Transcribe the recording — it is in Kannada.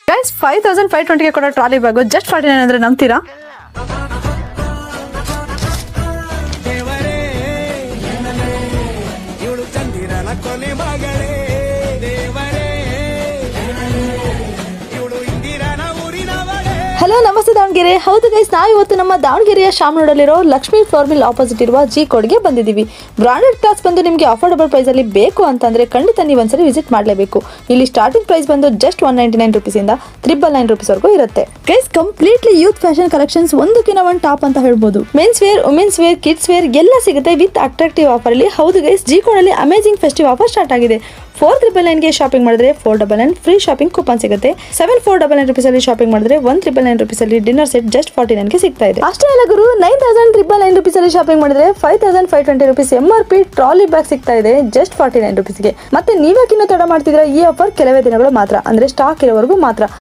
ಗೈಸ್ 5520 ಕೊಡೋ ಟ್ರಾಲಿ ಬ್ಯಾಗು ಜಸ್ಟ್ 49 ಅಂದ್ರೆ ನಂಬ್ತೀರಾ? ಹಲೋ ನಮಸ್ತೆ ದಾವಣಗೆರೆ. ಹೌದು ಗೈಸ್, ನಾವು ಇವತ್ತು ನಮ್ಮ ದಾವಣಗೆರೆಯ ಶಾಮನೂರಲ್ಲಿರೋ ಲಕ್ಷ್ಮೀ ಫ್ಲೋರ್ ಮಿಲ್ ಆಪೋಸಿಟ್ ಇರುವ ಜಿ ಕೋಡ್ಗೆ ಬಂದಿದ್ದೀವಿ. ಬ್ರಾಂಡೆಡ್ ಕ್ಲಾಸ್ ಬಂದು ನಿಮಗೆ ಅಫೋರ್ಡಬಲ್ ಪ್ರೈಸ್ ಅಲ್ಲಿ ಬೇಕು ಅಂತಂದ್ರೆ ಖಂಡಿತ ನೀವು ಒಂದ್ಸರಿ ವಿಸಿಟ್ ಮಾಡಲೇಬೇಕು. ಇಲ್ಲಿ ಸ್ಟಾರ್ಟಿಂಗ್ ಪ್ರೈಸ್ ಬಂದು ಜಸ್ಟ್ 199 rupees ಇಂದ 999 rupees ವರೆಗೂ ಇರುತ್ತೆ. Guys, completely youth fashion collections ಒಂದಕ್ಕಿಂತ ಒಂದು ಟಾಪ್ ಅಂತ ಹೇಳ್ಬೋದು. Men's wear, women's wear, kids wear ಎಲ್ಲ ಸಿಗುತ್ತೆ ವಿತ್ ಅಟ್ರಾಕ್ಟಿವ್ ಆಫರ್ ಅಲ್ಲಿ. ಹೌದು ಗೈಸ್, ಜಿ ಕೋಡ್ ಅಲ್ಲಿ ಅಮೇಜಿಂಗ್ ಫೆಸ್ಟಿವ್ ಆಫರ್ ಸ್ಟಾರ್ಟ್ ಆಗಿದೆ. 4999 ಶಾಪಿಂಗ್ ಮಾಡಿದ್ರೆ 499 ಫ್ರೀ ಶಾಪಿಂಗ್ ಕೂಪನ್ ಸಿಗುತ್ತೆ. 7499 rupees ಅಲ್ಲಿ ಶಾಪಿಂಗ್ ಮಾಡಿದ್ರೆ 1999 rupees ಅಲ್ಲಿ ಡಿನ್ನರ್ ಸೆಟ್ ಜಸ್ಟ್ 49 ಗೆ ಸಿಗ್ತಾ ಇದೆ. ಅಷ್ಟೇ ಅಲ್ಲ ಗುರು, 9999 rupees ಅಲ್ಲಿ ಶಾಪಿಂಗ್ ಮಾಡಿದ್ರೆ 5520 rupees MRP ಟ್ರಾಲಿ ಬ್ಯಾಗ್ ಸಿಗ್ತಾ ಇದೆ ಜಸ್ಟ್ 49 rupees ಗೆ. ಮತ್ತೆ ನೀವ್ಯಾಕಿನ್ನೂ ತಡ ಮಾಡ್ತಿದ್ರೆ, ಈ ಆಫರ್ ಕೆಲವೇ ದಿನಗಳು ಮಾತ್ರ, ಅಂದ್ರೆ ಸ್ಟಾಕ್ ಇರೋವರೆಗೂ ಮಾತ್ರ.